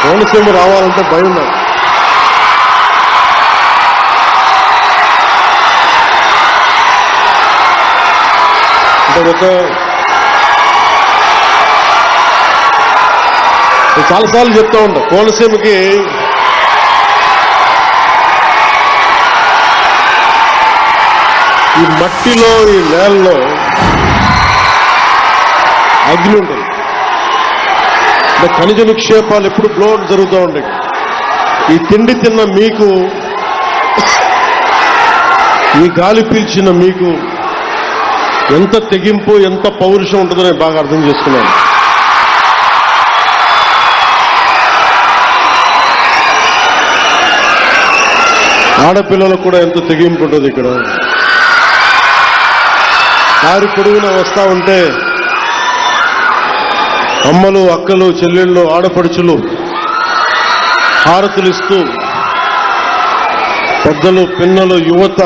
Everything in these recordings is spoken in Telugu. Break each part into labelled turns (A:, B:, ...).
A: కోనసీమ రావాలంటే భయం నాకు. అంటే చాలాసార్లు చెప్తా ఉంటా, కోనసీమకి ఈ మట్టిలో ఈ నేలలో అగ్ని ఉంటుంది. అంటే ఖనిజ నిక్షేపాలు ఎప్పుడు బ్లోట్ జరుగుతూ ఉంటాయి. ఈ తిండి తిన్న మీకు, ఈ గాలి పీల్చిన మీకు ఎంత తెగింపు, ఎంత పౌరుషం ఉంటుందో నేను బాగా అర్థం చేసుకున్నాను. ఆడపిల్లలకు కూడా ఎంత తెగింపు ఉంటుంది. ఇక్కడ దారి పొడుగున వస్తూ ఉంటే అమ్మలు, అక్కలు, చెల్లెళ్ళు, ఆడపడుచులు హారతులు ఇస్తూ, పెద్దలు, పిన్నలు, యువత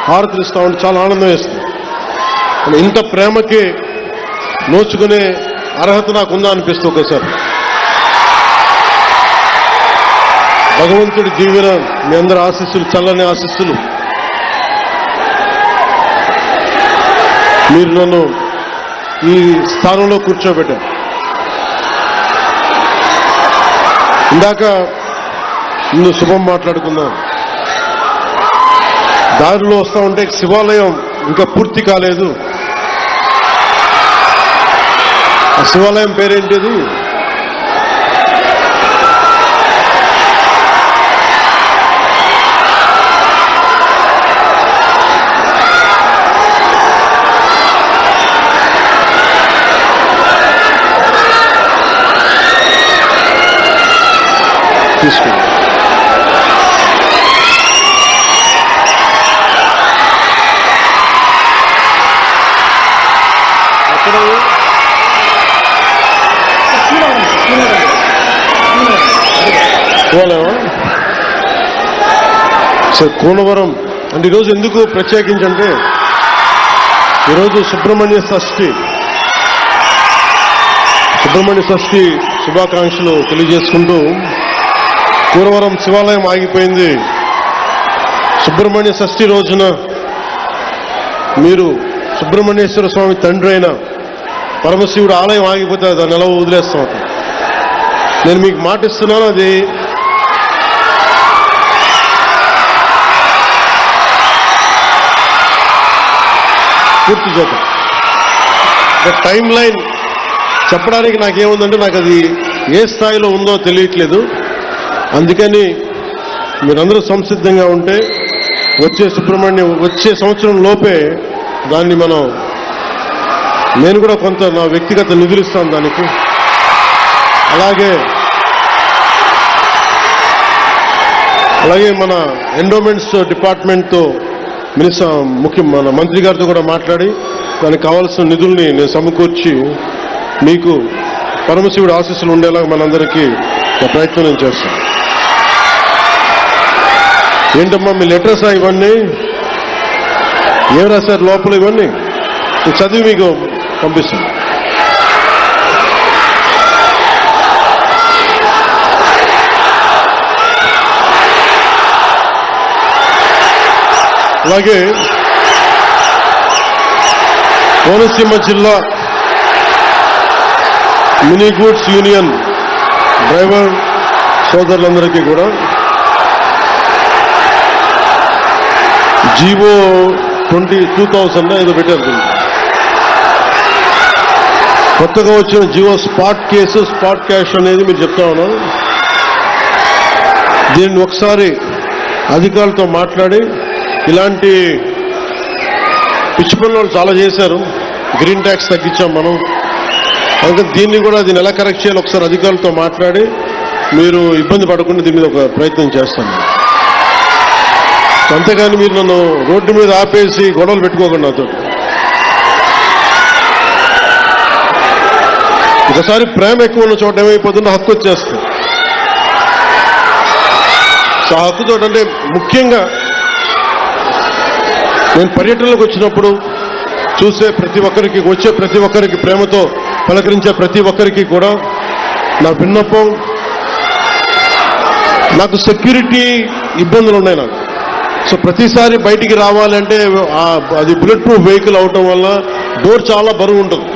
A: హారతులు ఇస్తూ ఉంటే చాలా ఆనందం వేస్తుంది. ఇంత ప్రేమకి నోచుకునే అర్హత నాకుందా అనిపిస్తుంది ఒకసారి. భగవంతుడి దీవెన, మీ అందరి ఆశీస్సులు, చల్లని ఆశీస్సులు, మీరు నన్ను ఈ స్థానంలో కూర్చోబెట్టారు. ఇందాక ముందు శుభం మాట్లాడుకుందాం. దారిలో వస్తూ ఉంటే శివాలయం ఇంకా పూర్తి కాలేదు. ఆ శివాలయం పేరేంటిది? తీసుకోండి. కూనవరం అంటే ఈరోజు ఎందుకు ప్రత్యేకించంటే, ఈరోజు సుబ్రహ్మణ్య షష్ఠి శుభాకాంక్షలు తెలియజేసుకుంటూ, కూనవరం శివాలయం ఆగిపోయింది. సుబ్రహ్మణ్య షష్ఠి రోజున మీరు సుబ్రహ్మణ్యేశ్వర స్వామి తండ్రి అయిన పరమశివుడు ఆలయం ఆగిపోతే దాన్ని ఎలా వదిలేస్తాం? నేను మీకు మాటిస్తున్నాను, అది పూర్తి చేద్దాం. టైం లైన్ చెప్పడానికి నాకేముందంటే, నాకు అది ఏ స్థాయిలో ఉందో తెలియట్లేదు. అందుకని మీరందరూ సంసిద్ధంగా ఉంటే వచ్చే సంవత్సరం లోపే దాన్ని నేను కూడా కొంత నా వ్యక్తిగత నిధులు ఇస్తాను దానికి. అలాగే మన ఎండోమెంట్స్ డిపార్ట్మెంట్తో మన మంత్రి గారితో కూడా మాట్లాడి దానికి కావాల్సిన నిధుల్ని నేను సమకూర్చి మీకు పరమశివుడి ఆశీస్సులు ఉండేలాగా మనందరికీ ప్రయత్నం నేను చేస్తాను. ఏంటమ్మా మీ లెటర్స్ ఇవన్నీ ఏం రాశారు లోపల? ఇవన్నీ చదివి మీకు పంపిస్తాను. అలాగే కోనసీమ జిల్లా మినీ గూడ్స్ యూనియన్ డ్రైవర్ సోదరులందరికీ కూడా జీవో 20,000 ఏదో పెట్టారు. కొత్తగా వచ్చిన జీవో స్పాట్ క్యాష్ అనేది మీరు చెప్తా ఉన్నారు. దీన్ని ఒకసారి అధికారులతో మాట్లాడి, ఇలాంటి పిచ్చి పనులు చాలా చేశారు. గ్రీన్ ట్యాక్స్ తగ్గించాం మనం, అందుకని దీన్ని ఎలా కరెక్ట్ చేయాలి ఒకసారి అధికారులతో మాట్లాడి, మీరు ఇబ్బంది పడకుండా దీని మీద ఒక ప్రయత్నం చేస్తాను. అంతేగాని మీరు నన్ను రోడ్డు మీద ఆపేసి గొడవలు పెట్టుకోకండి నాతో. ఒకసారి ప్రేమ ఎక్కువ ఉన్న చోట ఏమైపోతుందో హక్కు వచ్చేస్తుంది. ఆ హక్కుతో అంటే ముఖ్యంగా నేను పర్యటనలకు వచ్చినప్పుడు చూసే వచ్చే ప్రతి ఒక్కరికి ప్రేమతో పలకరించే ప్రతి ఒక్కరికి కూడా నా విన్నపం, నాకు సెక్యూరిటీ ఇబ్బందులు ఉన్నాయి నాకు. సో ప్రతిసారి బయటికి రావాలంటే అది బుల్లెట్ ప్రూఫ్ వెహికల్ అవటం వల్ల డోర్ చాలా బరువు ఉంటుంది.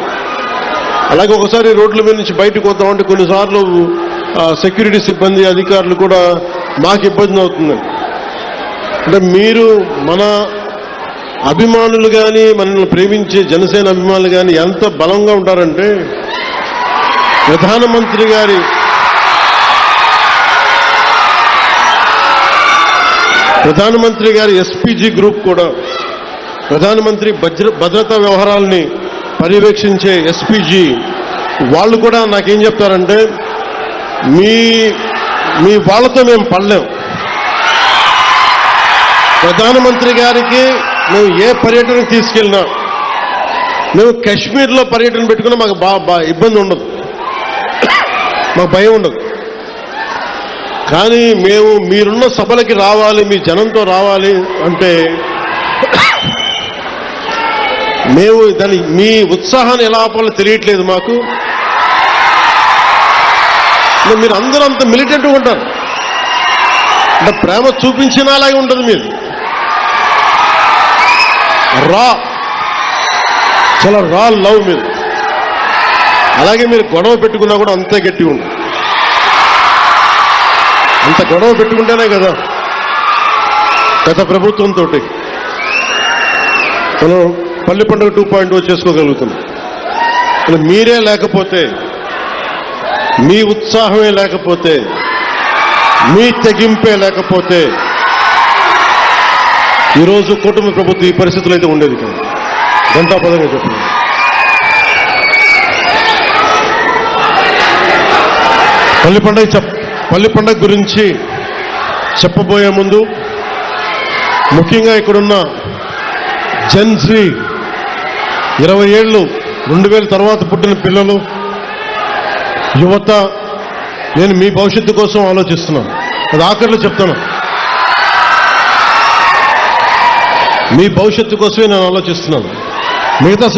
A: అలాగే ఒకసారి రోడ్ల మీద నుంచి బయటకు వద్దామంటే కొన్నిసార్లు సెక్యూరిటీ సిబ్బంది అధికారులు కూడా మాకు ఇబ్బంది అవుతుంది. అంటే మీరు మన అభిమానులు కానీ మనల్ని ప్రేమించే జనసేన అభిమానులు కానీ ఎంత బలంగా ఉంటారంటే ప్రధానమంత్రి గారి ఎస్పీజీ గ్రూప్ కూడా, ప్రధానమంత్రి భద్రతా వ్యవహారాలని పర్యవేక్షించే ఎస్పీజీ వాళ్ళు కూడా నాకేం చెప్తారంటే, మీ వాళ్ళతో మేము పడలేం. ప్రధానమంత్రి గారికి మేము ఏ పర్యటనకు తీసుకెళ్ళినా, మేము కాశ్మీర్లో పర్యటన పెట్టుకున్నా మాకు ఇబ్బంది ఉండదు, మాకు భయం ఉండదు. కానీ మేము మీరున్న సభలకి రావాలి, మీ జనంతో రావాలి అంటే మేము మీ ఉత్సాహాన్ని ఎలా ఆపాలో తెలియట్లేదు మాకు. మీరు అందరూ అంత మిలిటెంట్గా ఉంటారు, అంటే ప్రేమ చూపించినా అలాగే ఉంటుంది. మీరు చాలా రా లవ్ మీరు. అలాగే మీరు గొడవ పెట్టుకున్నా కూడా అంతే గట్టిగా ఉంటుంది. అంత గొడవ పెట్టుకుంటేనే కదా గత ప్రభుత్వంతో మనం పల్లి పండుగ 2.0 చేసుకోగలుగుతున్నాం. మీరే లేకపోతే, మీ ఉత్సాహమే లేకపోతే, మీ తెగింపే లేకపోతే ఈరోజు కూటమి ప్రభుత్వం ఈ పరిస్థితులు అయితే ఉండేది కాదు. గంటాపదంగా చెప్పండి. పల్లి పండుగ గురించి చెప్పబోయే ముందు ముఖ్యంగా ఇక్కడున్న జెన్జీ 20 ఏళ్ళు 2000 తర్వాత పుట్టిన పిల్లలు, యువత, నేను మీ భవిష్యత్తు కోసం ఆలోచిస్తున్నాను. అది ఆఖరిలో చెప్తాను. మీ భవిష్యత్తు కోసమే నేను ఆలోచిస్తున్నాను.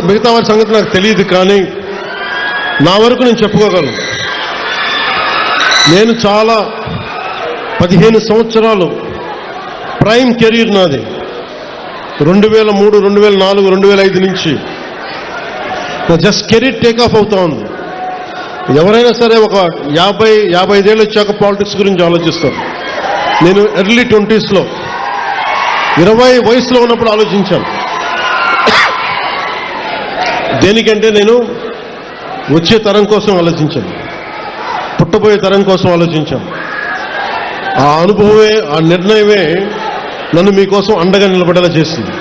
A: మిగతా వారి సంగతి నాకు తెలియదు, కానీ నా వరకు నేను చెప్పుకోగలను. నేను చాలా 15 సంవత్సరాలు ప్రైమ్ కెరీర్ నాది. 2003, 2004, 2005 నుంచి జస్ట్ కెరీర్ టేకాఫ్ అవుతా ఉంది. ఎవరైనా సరే ఒక 50-55 ఏళ్ళు వచ్చాక పాలిటిక్స్ గురించి ఆలోచిస్తారు. నేను ఎర్లీ 20s 20 వయసులో ఉన్నప్పుడు ఆలోచించాను. దేనికంటే నేను వచ్చే తరం కోసం ఆలోచించాను, పుట్టబోయే తరం కోసం ఆలోచించాను. ఆ అనుభవమే, ఆ నిర్ణయమే నన్ను మీకోసం అండగా నిలబడేలా చేసింది.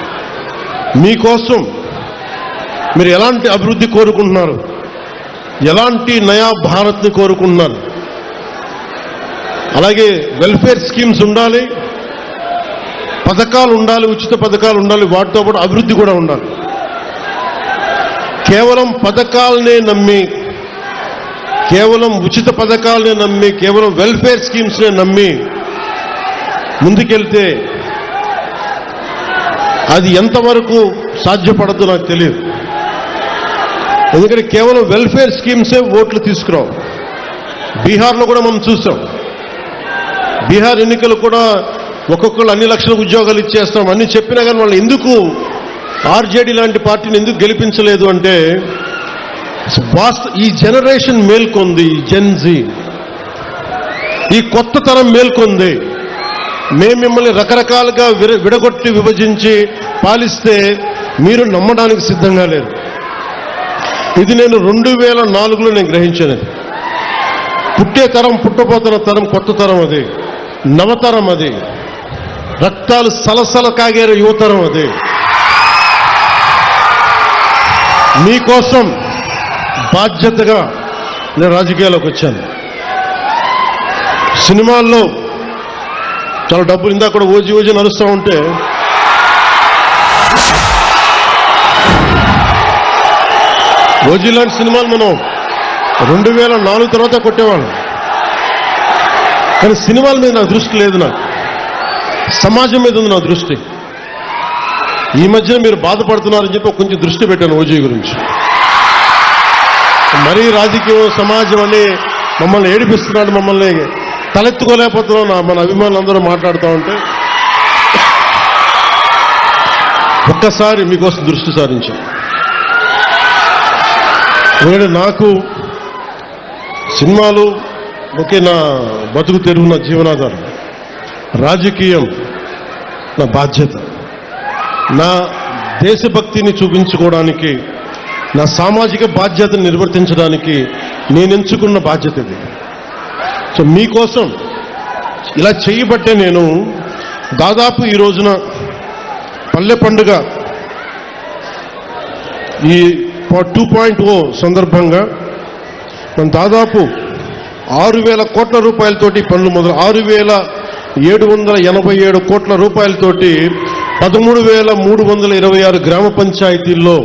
A: మీకోసం మీరు ఎలాంటి అభివృద్ధి కోరుకుంటున్నారు, ఎలాంటి నయా భారత్ని కోరుకుంటున్నారు, అలాగే వెల్ఫేర్ స్కీమ్స్ ఉండాలి, పథకాలు ఉండాలి, ఉచిత పథకాలు ఉండాలి, వాటితో పాటు అభివృద్ధి కూడా ఉండాలి. కేవలం పథకాలనే నమ్మి, కేవలం ఉచిత పథకాలనే నమ్మి, కేవలం వెల్ఫేర్ స్కీమ్స్నే నమ్మి ముందుకెళ్తే అది ఎంతవరకు సాధ్యపడదో నాకు తెలియదు. ఎందుకంటే కేవలం వెల్ఫేర్ స్కీమ్సే ఓట్లు తీసుకురావు. బీహార్లో కూడా మనం చూసాం. బీహార్ ఎన్నికలు కూడా ఒక్కొక్కరు అన్ని లక్షల ఉద్యోగాలు ఇచ్చేస్తాం అన్ని చెప్పినా కానీ వాళ్ళు ఎందుకు ఆర్జేడీ లాంటి పార్టీని ఎందుకు గెలిపించలేదు అంటే, ఈ జనరేషన్ మేల్కొంది, ఈ జెన్జీ, ఈ కొత్త తరం మేల్కొంది. మేము మిమ్మల్ని రకరకాలుగా విడగొట్టి విభజించి పాలిస్తే మీరు నమ్మడానికి సిద్ధంగా లేరు. ఇది నేను 2004లో నేను గ్రహించాను. పుట్టే తరం, పుట్టబోతున్న తరం కొత్త తరం, అది నవతరం, అది రక్తాలు సలసల కాగేర యువతరం. అది మీకోసం బాధ్యతగా నేను రాజకీయాల్లోకి వచ్చాను. సినిమాల్లో చాలా డబ్బులు, ఇందాక కూడా ఓజీ నడుస్తూ ఉంటే ఓజీ లాంటి సినిమాలు మనం 2004 తర్వాత కొట్టేవాళ్ళం. కానీ సినిమాల మీద నా దృష్టి లేదు, నాకు సమాజం మీద ఉంది నా దృష్టి. ఈ మధ్యన మీరు బాధపడుతున్నారని చెప్పి కొంచెం దృష్టి పెట్టాను ఓజీ గురించి. మరీ రాజకీయం, సమాజం అని మమ్మల్ని ఏడిపిస్తున్నాడు, మమ్మల్ని తలెత్తుకోలేకపోతున్నాం. మన అభిమానులు అందరూ మాట్లాడుతూ ఉంటే ఒక్కసారి మీకోసం దృష్టి సారించాం. ఎందుకంటే నాకు సినిమాలు ఒకే నా బతుకు తెరువు, నా జీవనాధారం. రాజకీయం నా బాధ్యత, నా దేశభక్తిని చూపించుకోవడానికి, నా సామాజిక బాధ్యతను నిర్వర్తించడానికి నేను ఎంచుకున్న బాధ్యత ఇది. సో మీకోసం ఇలా చేయబట్టే నేను దాదాపు ఈ రోజున పల్లె పండుగ ఈ 2.0 సందర్భంగా మనం దాదాపు 6,000 కోట్ల రూపాయలతోటి పనులు మొదలు 6,787 కోట్ల రూపాయలతోటి 13,326 గ్రామ పంచాయతీల్లో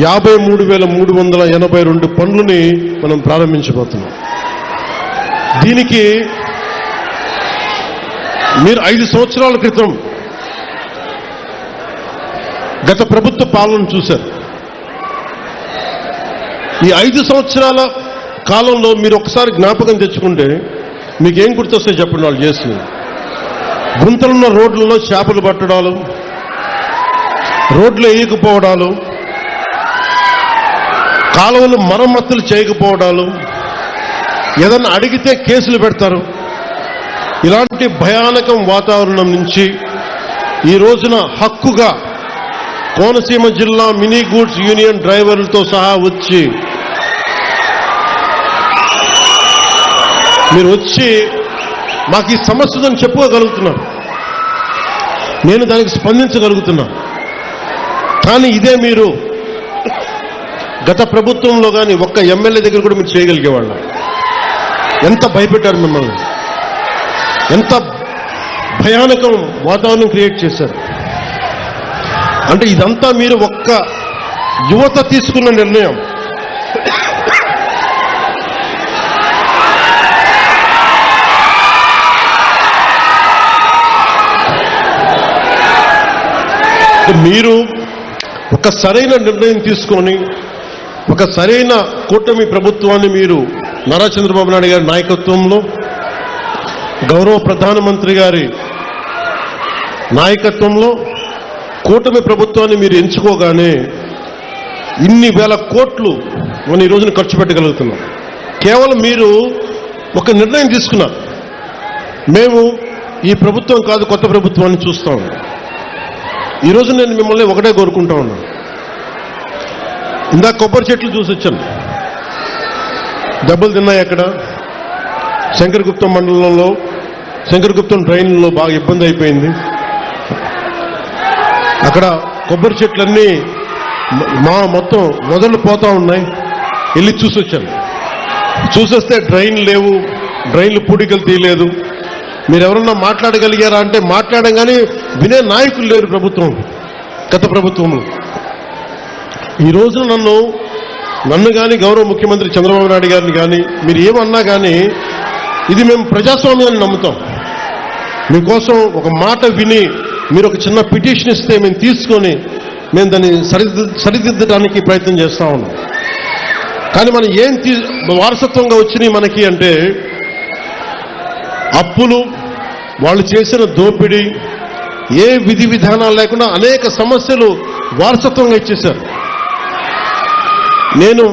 A: 53,382 పనులని మనం ప్రారంభించబోతున్నాం. దీనికి మీరు 5 సంవత్సరాల క్రితం గత ప్రభుత్వ పాలన చూశారు. ఈ 5 సంవత్సరాల కాలంలో మీరు ఒకసారి జ్ఞాపకం తెచ్చుకుంటే మీకేం గుర్తొస్తాయి చెప్పండి. వాళ్ళు చేసింది గుంతలున్న రోడ్లలో చేపలు పట్టడాలు, రోడ్లు వేయకపోవడాలు, కాలువలు మరమ్మతులు చేయకపోవడాలు, ఏదన్నా అడిగితే కేసులు పెడతారు. ఇలాంటి భయానకం వాతావరణం నుంచి ఈ రోజున హక్కుగా కోనసీమ జిల్లా మినీ గూడ్స్ యూనియన్ డ్రైవర్లతో సహా వచ్చి మీరు వచ్చి మాకు ఈ సమస్య ఉందని చెప్పుకోగలుగుతున్నారు. నేను దానికి స్పందించగలుగుతున్నా. కానీ ఇదే మీరు గత ప్రభుత్వంలో కానీ ఒక్క ఎమ్మెల్యే దగ్గర కూడా మీరు చేయగలిగేవాళ్ళ. ఎంత భయపెట్టారు మిమ్మల్ని, ఎంత భయానకం వాతావరణం క్రియేట్ చేశారు. అంటే ఇదంతా మీరు ఒక్క యువత తీసుకున్న నిర్ణయం. మీరు ఒక సరైన నిర్ణయం తీసుకొని ఒక సరైన కూటమి ప్రభుత్వాన్ని మీరు నారా చంద్రబాబు నాయుడు గారి నాయకత్వంలో, గౌరవ ప్రధానమంత్రి గారి నాయకత్వంలో కూటమి ప్రభుత్వాన్ని మీరు ఎంచుకోగానే ఇన్ని వేల కోట్లు మనం ఈ రోజున ఖర్చు పెట్టగలుగుతున్నాం. కేవలం మీరు ఒక నిర్ణయం తీసుకున్నారు. మేము ఈ ప్రభుత్వం కాదు కొత్త ప్రభుత్వాన్ని చూస్తాం. ఈరోజు నేను మిమ్మల్ని ఒకటే కోరుకుంటా ఉన్నాను. ఇందాక కొబ్బరి చెట్లు చూసి వచ్చాను. దెబ్బలు తిన్నాయి. అక్కడ శంకరగుప్తం మండలంలో శంకరగుప్తం డ్రైన్లో బాగా ఇబ్బంది అయిపోయింది. అక్కడ కొబ్బరి చెట్లన్నీ మొత్తం మొదలు పోతా ఉన్నాయి. వెళ్ళి చూసి వచ్చాను. చూసొస్తే డ్రైన్ లేవు, డ్రైన్లు పూడికలు తీయలేదు. మీరు ఎవరన్నా మాట్లాడగలిగారా అంటే మాట్లాడడం కానీ వినే నాయకులు లేరు ప్రభుత్వం, గత ప్రభుత్వంలో. ఈ రోజున నన్ను కానీ గౌరవ ముఖ్యమంత్రి చంద్రబాబు నాయుడు గారిని కానీ మీరు ఏమన్నా కానీ ఇది మేము ప్రజాస్వామ్యాన్ని నమ్ముతాం. మీకోసం ఒక మాట విని మీరు ఒక చిన్న పిటిషన్ ఇస్తే మేము తీసుకొని మేము దాన్ని సరిదిద్దడానికి ప్రయత్నం చేస్తూ ఉన్నాం. కానీ మనం ఏం వారసత్వంగా వచ్చినాయి మనకి అంటే అప్పులు, వాళ్ళు చేసిన దోపిడీ, ఏ విధి విధానాలు లేకుండా అనేక సమస్యలు వారసత్వంగా ఇచ్చేశారు. నేను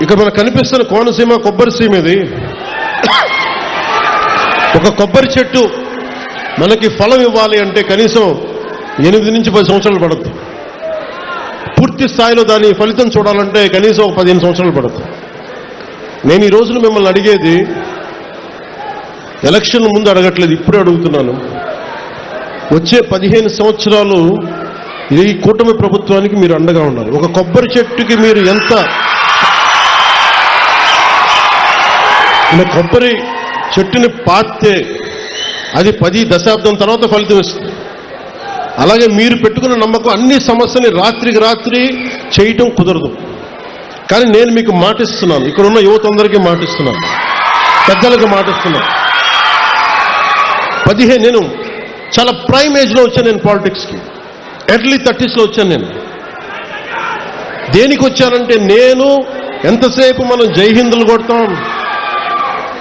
A: ఇక్కడ మనకు కనిపిస్తున్న కోనసీమ కొబ్బరి సీమ ఇది. ఒక కొబ్బరి చెట్టు మనకి ఫలం ఇవ్వాలి అంటే కనీసం 8 నుంచి 10 సంవత్సరాలు పడుతుంది. పూర్తి స్థాయిలో దాని ఫలితం చూడాలంటే కనీసం 15 సంవత్సరాలు పడుతుంది. నేను ఈ రోజున మిమ్మల్ని అడిగేది ఎలక్షన్ ముందు అడగట్లేదు, ఇప్పుడే అడుగుతున్నాను. వచ్చే 15 సంవత్సరాలు ఈ కూటమి ప్రభుత్వానికి మీరు అండగా ఉన్నారు. ఒక కొబ్బరి చెట్టుకి మీరు ఎంత కొబ్బరి చెట్టుని పాతే అది 10 దశాబ్దం తర్వాత ఫలితం ఇస్తుంది. అలాగే మీరు పెట్టుకున్న నమ్మకం అన్ని సమస్యని రాత్రికి రాత్రి చేయటం కుదరదు. కానీ నేను మీకు మాటిస్తున్నాను, ఇక్కడున్న యువత అందరికీ మాటిస్తున్నాను, పెద్దలకు మాటిస్తున్నాను. 15 నేను చాలా ప్రైమ్ ఏజ్లో వచ్చాను. నేను పాలిటిక్స్కి ఎర్లీ 30sలో వచ్చాను. నేను దేనికి వచ్చానంటే నేను ఎంతసేపు మనం జై హిందులు కొడతాం,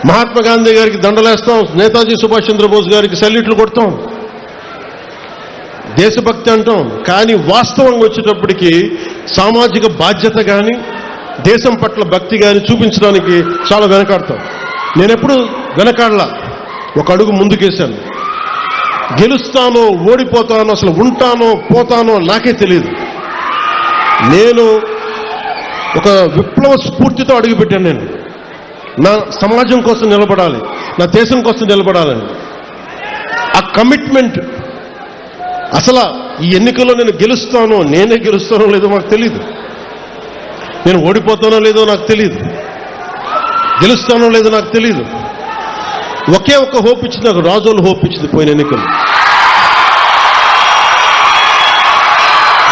A: మహాత్మా గాంధీ గారికి దండలేస్తాం, నేతాజీ సుభాష్ చంద్రబోస్ గారికి సెల్యూట్లు కొడతాం, దేశభక్తి అంటాం. కానీ వాస్తవంగా వచ్చేటప్పటికి సామాజిక బాధ్యత కానీ దేశం పట్ల భక్తి కానీ చూపించడానికి చాలా వెనకాడతాం. నేనెప్పుడు వెనకాడలా, ఒక అడుగు ముందుకేశాను. గెలుస్తానో ఓడిపోతానో, అసలు ఉంటానో పోతానో నాకే తెలియదు. నేను ఒక విప్లవ స్ఫూర్తితో అడుగుపెట్టాను. నేను నా సమాజం కోసం నిలబడాలి, నా దేశం కోసం నిలబడాలని ఆ కమిట్మెంట్. అసలు ఈ ఎన్నికల్లో నేను నేనే గెలుస్తానో లేదో నాకు తెలియదు, నేను ఓడిపోతానో లేదో నాకు తెలియదు, గెలుస్తానో లేదో నాకు తెలియదు. ఒకే ఒక్క హోప్ ఇచ్చింది నాకు, రాజోలు హోప్ ఇచ్చింది పోయిన ఎన్నికలు.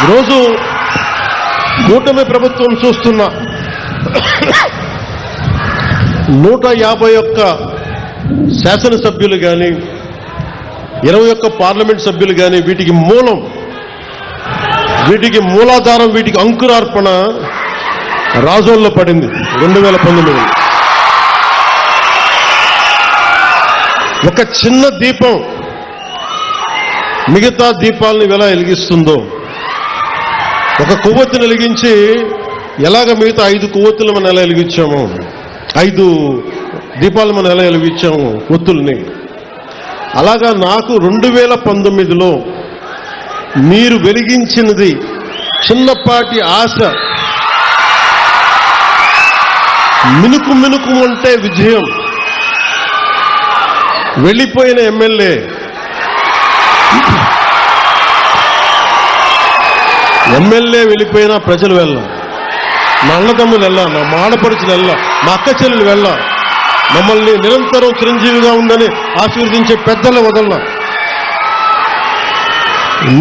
A: ఈరోజు కూటమి ప్రభుత్వం చూస్తున్న 151 శాసనసభ్యులు కానీ 21 పార్లమెంట్ సభ్యులు కానీ వీటికి మూలాధారం, వీటికి అంకురార్పణ రాజోల్లో పడింది 2019. ఒక చిన్న దీపం మిగతా దీపాలను ఎలా వెలిగిస్తుందో, ఒక కొవ్వొత్తిని వెలిగించి ఎలాగ మిగతా 5 కొవ్వొత్తులు మనం ఎలా వెలిగించాము, 5 దీపాలు మనం ఎలా వెలిగించాము ఒత్తుల్ని, అలాగా నాకు 2019లో మీరు వెలిగించినది చిన్నపాటి ఆశ, మినుకు మినుకు అంటే విజయం. వెళ్ళిపోయిన ఎమ్మెల్యే, వెళ్ళిపోయినా ప్రజలు వెళ్ళా, మా అన్నదమ్ములు వెళ్ళా, నా మాడపడుచులు వెళ్ళా, మా అక్క చెల్లెలు వెళ్ళా, మమ్మల్ని నిరంతరం చిరంజీవిగా ఉందని ఆశీర్వదించే పెద్దల వదల్లా.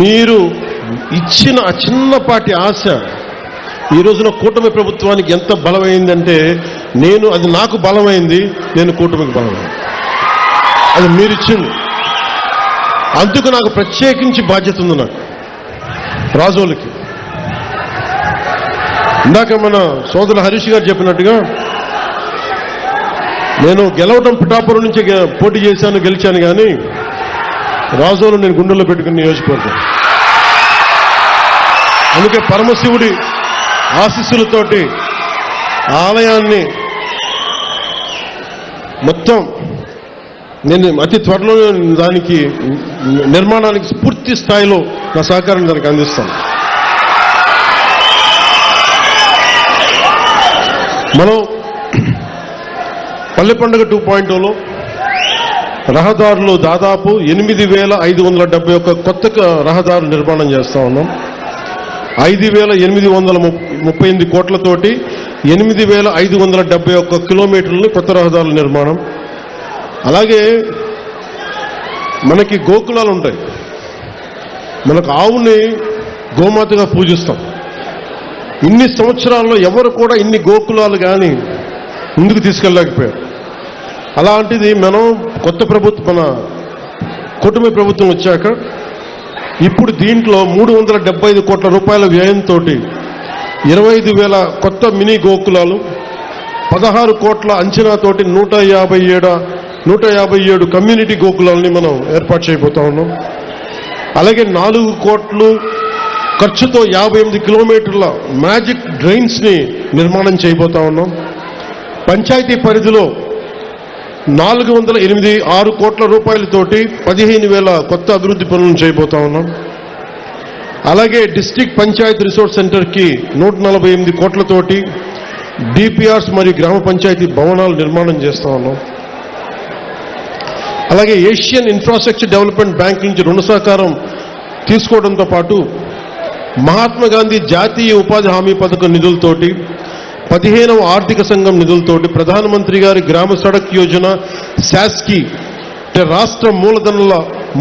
A: మీరు ఇచ్చిన ఆ చిన్నపాటి ఆశ ఈ రోజున కూటమి ప్రభుత్వానికి ఎంత బలమైందంటే, అది నాకు బలమైంది, నేను కూటమికి బలమైంది. అది మీరిచ్చింది. అందుకు నాకు ప్రత్యేకించి బాధ్యత ఉంది. నాకు రాజోలకి ఇందాక మన సోదరులు హరీష్ గారు చెప్పినట్టుగా, నేను గెలవడం పిఠాపురం నుంచి పోటీ చేశాను, గెలిచాను. కానీ రాజోలు నేను గుండెల్లో పెట్టుకుని నియోజకవర్గం. అందుకే పరమశివుడి ఆశీస్సులతోటి ఆలయాన్ని మొత్తం నేను అతి త్వరలో దానికి నిర్మాణానికి పూర్తి స్థాయిలో నా సహకారం దానికి అందిస్తాను. మనం పల్లె పండుగ 2.0లో రహదారులు దాదాపు 8,571 కొత్త రహదారులు నిర్మాణం చేస్తా ఉన్నాం. 5,838 కోట్లతోటి 8,571 కిలోమీటర్లు కొత్త రహదారుల నిర్మాణం. అలాగే మనకి గోకులాలు ఉంటాయి. మనకు ఆవుని గోమాతగా పూజిస్తాం. ఇన్ని సంవత్సరాల్లో ఎవరు కూడా ఇన్ని గోకులాలు కానీ ముందుకు తీసుకెళ్ళలేకపోయారు. అలాంటిది మనం మన కూటమి ప్రభుత్వం వచ్చాక ఇప్పుడు దీంట్లో 375 కోట్ల రూపాయల వ్యయంతో 25,000 కొత్త మినీ గోకులాలు, 16 కోట్ల అంచనాతోటి 157 కమ్యూనిటీ గోకులాలని మనం ఏర్పాటు చేయబోతా ఉన్నాం. అలాగే 4 కోట్లు ఖర్చుతో 58 కిలోమీటర్ల మ్యాజిక్ డ్రైన్స్ని నిర్మాణం చేయబోతా ఉన్నాం. పంచాయతీ పరిధిలో 486 కోట్ల రూపాయలతోటి 15,000 కొత్త అభివృద్ధి పనులను చేయబోతా ఉన్నాం. అలాగే డిస్ట్రిక్ట్ పంచాయతీ రిసోర్స్ సెంటర్కి 148 కోట్లతోటి డిపిఆర్స్ మరియు గ్రామ పంచాయతీ భవనాలు నిర్మాణం చేస్తా ఉన్నాం. అలాగే ఏషియన్ ఇన్ఫ్రాస్ట్రక్చర్ డెవలప్మెంట్ బ్యాంక్ నుంచి రుణ సహకారం తీసుకోవడంతో పాటు మహాత్మా గాంధీ జాతీయ ఉపాధి హామీ పథకం నిధులతోటి 15వ ఆర్థిక సంఘం నిధులతోటి ప్రధానమంత్రి గారి గ్రామ సడక్ యోజన, శాస్కి రాష్ట్ర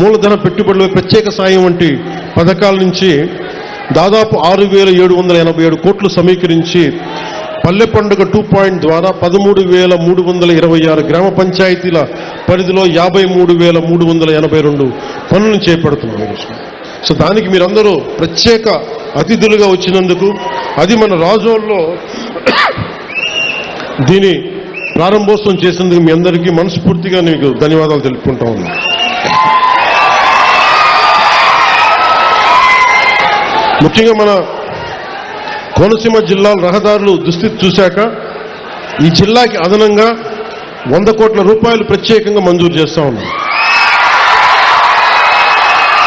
A: మూలధన పెట్టుబడుల ప్రత్యేక సాయం వంటి పథకాల నుంచి దాదాపు 6,787 కోట్లు సమీకరించి పల్లె పండుగ 2.0 ద్వారా 13,326 గ్రామ పంచాయతీల పరిధిలో 53,382 పనులను చేపడుతున్నాం. సో దానికి మీరందరూ ప్రత్యేక అతిథులుగా వచ్చినందుకు, అది మన రాజోల్లో దీని ప్రారంభోత్సవం చేసినందుకు మీ అందరికీ మనస్ఫూర్తిగా మీకు ధన్యవాదాలు తెలుపుకుంటా ఉన్నాను. ముఖ్యంగా మన కోనసీమ జిల్లా రహదారులు దుస్థితి చూశాక ఈ జిల్లాకి అదనంగా 100 కోట్ల రూపాయలు ప్రత్యేకంగా మంజూరు చేస్తా ఉన్నాం.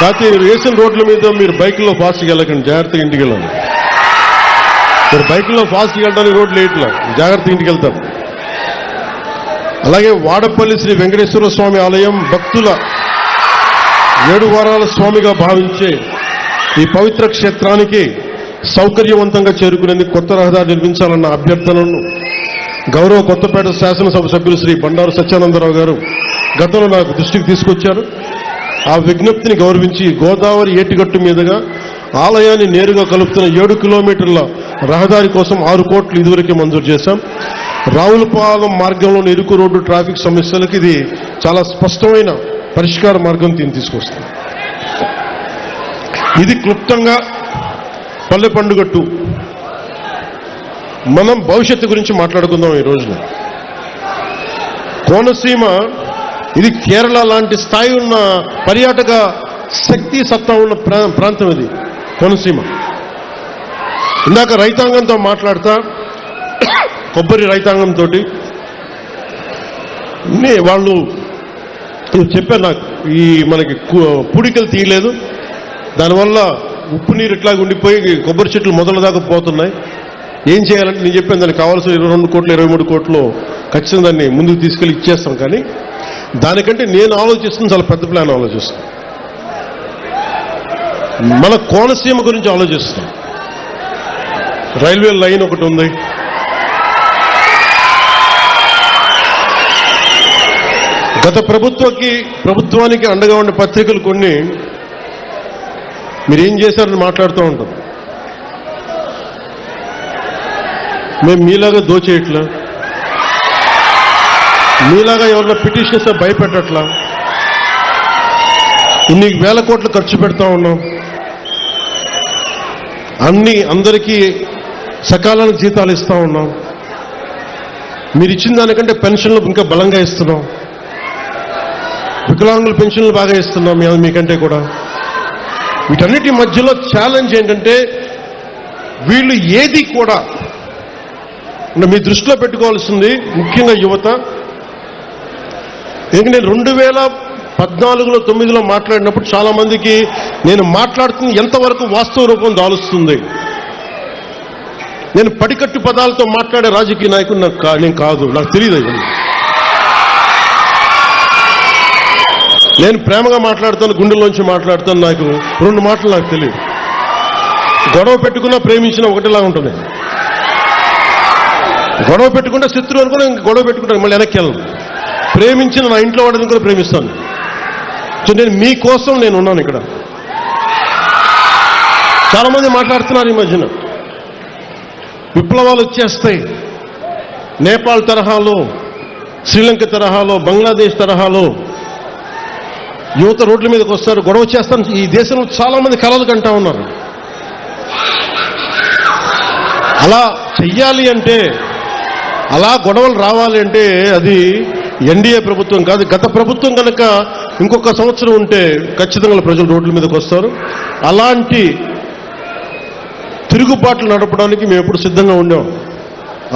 A: కాకపోతే వేసిన రోడ్ల మీద మీరు బైక్లో ఫాస్ట్గా వెళ్ళకండి, జాగ్రత్తగా ఇంటికి వెళ్ళండి. మీరు బైక్లో ఫాస్ట్గా వెళ్ళడానికి రోడ్లు వేయట్లా, జాగ్రత్తగా ఇంటికి వెళ్తారు. అలాగే వాడపల్లి శ్రీ వెంకటేశ్వర స్వామి ఆలయం భక్తుల 7 వారాల స్వామిగా భావించే ఈ పవిత్ర క్షేత్రానికి సౌకర్యవంతంగా చేరుకునేందుకు కొత్త రహదారి నిర్మించాలన్న అభ్యర్థనను గౌరవ కొత్తపేట శాసనసభ సభ్యులు శ్రీ బండారు సత్యానందరావు గారు గతంలో నాకు దృష్టికి తీసుకొచ్చారు. ఆ విజ్ఞప్తిని గౌరవించి గోదావరి ఏటిగట్టు మీదుగా ఆలయాన్ని నేరుగా కలుపుతున్న 7 కిలోమీటర్ల రహదారి కోసం 6 కోట్లు ఇదివరకే మంజూరు చేశాం. రావులపాలెం మార్గంలోని ఇరుకు రోడ్డు ట్రాఫిక్ సమస్యలకు ఇది చాలా స్పష్టమైన పరిష్కార మార్గం తీసుకొస్తుంది. ఇది క్లుప్తంగా పల్లె పండుగట్టు. మనం భవిష్యత్తు గురించి మాట్లాడుకుందాం ఈ రోజున. కోనసీమ ఇది కేరళ లాంటి స్థాయి ఉన్న పర్యాటక శక్తి సత్తా ఉన్న ప్రాంతం ఇది కోనసీమ. ఇందాక రైతాంగంతో మాట్లాడతా, కొబ్బరి రైతాంగంతో వాళ్ళు చెప్పారు నాకు, ఈ మనకి పూడికలు తీయలేదు, దానివల్ల ఉప్పు నీరు ఇట్లాగ ఉండిపోయి కొబ్బరి చెట్లు మొదల దాకా పోతున్నాయి. ఏం చేయాలంటే నేను చెప్పాను, దానికి కావాల్సిన 22 కోట్లు 23 కోట్లు ఖచ్చితంగా దాన్ని ముందుకు తీసుకెళ్ళి ఇచ్చేస్తాం. కానీ దానికంటే నేను ఆలోచిస్తుంది చాలా పెద్ద ప్లాన్ ఆలోచిస్తాను. మన కోనసీమ గురించి ఆలోచిస్తాం. రైల్వే లైన్ ఒకటి ఉంది, గత ప్రభుత్వానికి అండగా ఉండే పత్రికలు కొన్ని మీరేం చేశారని మాట్లాడుతూ ఉంటాం. మేము మీలాగా దోచేయట్లా, మీలాగా ఎవరైనా పిటిషన్ ఇస్తే భయపెట్టట్లా, ఇన్ని వేల కోట్లు ఖర్చు పెడతా ఉన్నాం, అందరికీ సకాలానికి జీతాలు ఇస్తా ఉన్నాం, మీరు ఇచ్చిన దానికంటే పెన్షన్లు ఇంకా బలంగా ఇస్తున్నాం, వికలాంగుల పెన్షన్లు బాగా ఇస్తున్నాం మీకంటే కూడా. వీటన్నిటి మధ్యలో ఛాలెంజ్ ఏంటంటే వీళ్ళు ఏది కూడా మీ దృష్టిలో పెట్టుకోవాల్సింది, ముఖ్యంగా యువత. ఎందుకంటే నేను 2014లో 9లో మాట్లాడినప్పుడు చాలా మందికి నేను మాట్లాడుతున్న ఎంతవరకు వాస్తవ రూపం దాలుస్తుంది, నేను పడికట్టు పదాలతో మాట్లాడే రాజకీయ నాయకుడు నేను కాదు, నాకు తెలియదు. నేను ప్రేమగా మాట్లాడుతాను, గుండెల్లోంచి మాట్లాడుతాను. నాకు 2 మాటలు నాకు తెలియదు. గొడవ పెట్టుకున్నా ప్రేమించిన ఒకటిలా ఉంటుంది, గొడవ పెట్టుకుంటే శత్రువు అనుకుని గొడవ పెట్టుకుంటాను, మళ్ళీ వెనక్కి వెళ్ళను. ప్రేమించిన నా ఇంట్లో వాడిని కూడా ప్రేమిస్తాను. సో నేను మీకోసం నేను ఉన్నాను ఇక్కడ. చాలామంది మాట్లాడుతున్నారు ఈ మధ్యన విప్లవాలు వచ్చేస్తాయి, నేపాల్ తరహాలో, శ్రీలంక తరహాలో, బంగ్లాదేశ్ తరహాలో యువత రోడ్ల మీదకి వస్తారు, గొడవ చేస్తాను. ఈ దేశంలో చాలా మంది కలలు కంటా ఉన్నారు. అలా చెయ్యాలి అంటే, అలా గొడవలు రావాలి అంటే అది ఎన్డీఏ ప్రభుత్వం కాదు, గత ప్రభుత్వం కనుక ఇంకొక సంవత్సరం ఉంటే ఖచ్చితంగా ప్రజలు రోడ్ల మీదకి వస్తారు. అలాంటి తిరుగుబాట్లు నడపడానికి మేము ఎప్పుడు సిద్ధంగా ఉండాం.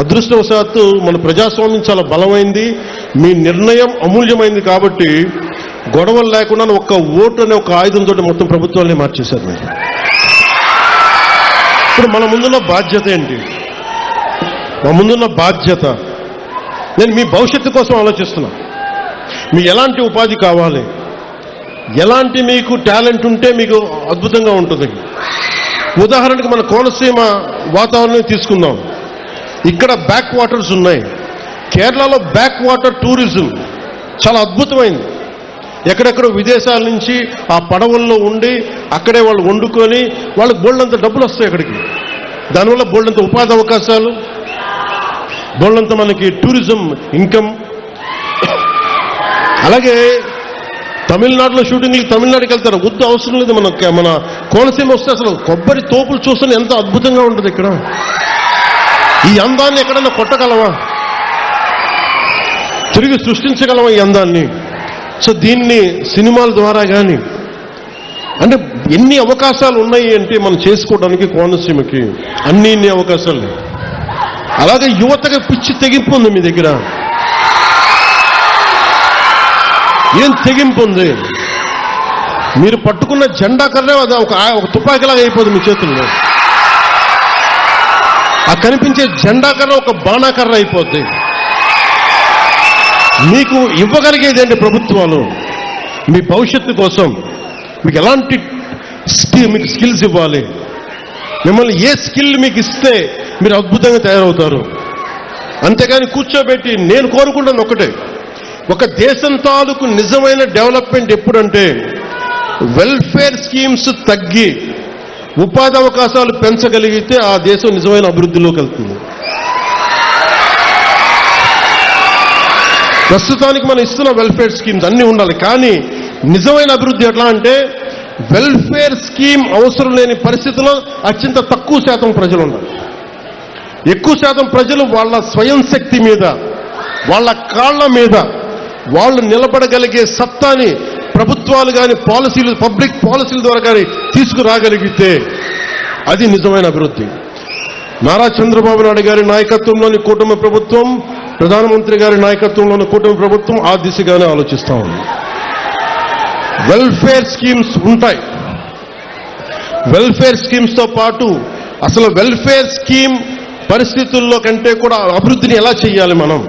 A: అదృష్టవశాత్తు మన ప్రజాస్వామ్యం చాలా బలమైంది, మీ నిర్ణయం అమూల్యమైంది. కాబట్టి గొడవలు లేకుండా ఒక్క ఓటు అనే ఒక ఆయుధంతో మొత్తం ప్రభుత్వాన్ని మార్చేశారు మీరు. ఇప్పుడు మన ముందున్న బాధ్యత ఏంటి? మా ముందున్న బాధ్యత, నేను మీ భవిష్యత్తు కోసం ఆలోచిస్తున్నా. మీకు ఎలాంటి ఉపాధి కావాలి, ఎలాంటి మీకు టాలెంట్ ఉంటే మీకు అద్భుతంగా ఉంటుంది. ఉదాహరణకు మన కోనసీమ వాతావరణం తీసుకుందాం. ఇక్కడ బ్యాక్ వాటర్స్ ఉన్నాయి. కేరళలో బ్యాక్ వాటర్ టూరిజం చాలా అద్భుతమైంది. ఎక్కడెక్కడో విదేశాల నుంచి ఆ పడవల్లో ఉండి అక్కడే వాళ్ళు వండుకొని వాళ్ళకి బోల్డంత డబ్బులు వస్తాయి అక్కడికి. దానివల్ల బోల్డంత ఉపాధి అవకాశాలు, బోల్డంత మనకి టూరిజం ఇన్కమ్. అలాగే తమిళనాడులో షూటింగ్కి తమిళనాడుకి వెళ్తారు, వద్దు అవసరం లేదు. మన కోనసీమ వస్తే అసలు కొబ్బరి తోపులు చూస్తే ఎంత అద్భుతంగా ఉంటుంది ఇక్కడ. ఈ అందాన్ని ఎక్కడన్నా కొట్టగలవా? తిరిగి సృష్టించగలం ఈ అందాన్ని. సో దీన్ని సినిమాల ద్వారా కానీ అంటే ఎన్ని అవకాశాలు ఉన్నాయి అంటే మనం చేసుకోవడానికి కోనసీమకి ఇన్ని అవకాశాలు. అలాగే యువతగా పిచ్చి తెగింపు ఉంది మీ దగ్గర. ఏం తెగింపు ఉంది? మీరు పట్టుకున్న జెండా కర్రే అది ఒక తుపాకీలాగా అయిపోతుంది మీ చేతుల్లో. ఆ కనిపించే జెండా కర్ర ఒక బాణాకర్ర అయిపోద్ది. మీకు ఇవ్వగలిగేది ఏంటి ప్రభుత్వాలు? మీ భవిష్యత్తు కోసం మీకు ఎలాంటి మీకు స్కిల్స్ ఇవ్వాలి? మిమ్మల్ని ఏ స్కిల్ మీకు ఇస్తే మీరు అద్భుతంగా తయారవుతారు. అంతేగాని కూర్చోబెట్టి నేను కోరుకుంటాను ఒకటే, ఒక దేశం తాలూకు నిజమైన డెవలప్మెంట్ ఎప్పుడంటే వెల్ఫేర్ స్కీమ్స్ తగ్గి ఉపాధి అవకాశాలు పెంచగలిగితే ఆ దేశం నిజమైన అభివృద్ధిలోకి వెళ్తుంది. ప్రస్తుతానికి మనం ఇస్తున్న వెల్ఫేర్ స్కీమ్స్ అన్నీ ఉండాలి, కానీ నిజమైన అభివృద్ధి ఎట్లా అంటే వెల్ఫేర్ స్కీమ్ అవసరం లేని పరిస్థితుల్లో అత్యంత తక్కువ శాతం ప్రజలు ఉండాలి. ఎక్కువ శాతం ప్రజలు వాళ్ళ స్వయం శక్తి మీద, వాళ్ళ కాళ్ల మీద వాళ్ళు నిలబడగలిగే సత్తాని ప్రభుత్వాలు కానీ పాలసీలు, పబ్లిక్ పాలసీల ద్వారా కానీ తీసుకురాగలిగితే అది నిజమైన అభివృద్ధి. నారా చంద్రబాబు నాయుడు గారి నాయకత్వంలోని కూటమి ప్రభుత్వం, ప్రధానమంత్రి గారి నాయకత్వంలోని కూటమి ప్రభుత్వం ఆ దిశగానే ఆలోచిస్తూ ఉంది. వెల్ఫేర్ స్కీమ్స్ ఉంటాయి. వెల్ఫేర్ స్కీమ్స్తో పాటు అసలు వెల్ఫేర్ స్కీమ్ పరిస్థితుల్లో కంటే కూడా అభివృద్ధిని ఎలా చేయాలి, మనం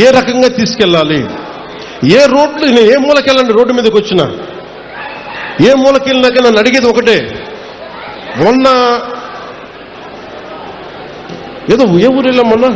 A: ఏ రకంగా తీసుకెళ్ళాలి, ఏ రోడ్లు ఏ మూలకెళ్ళండి, రోడ్డు మీదకి వచ్చినా ఏ మూలకెళ్ళినాక నన్ను అడిగేది ఒకటే, మొన్న ఏదో ఏ ఊరు వెళ్ళాం మొన్న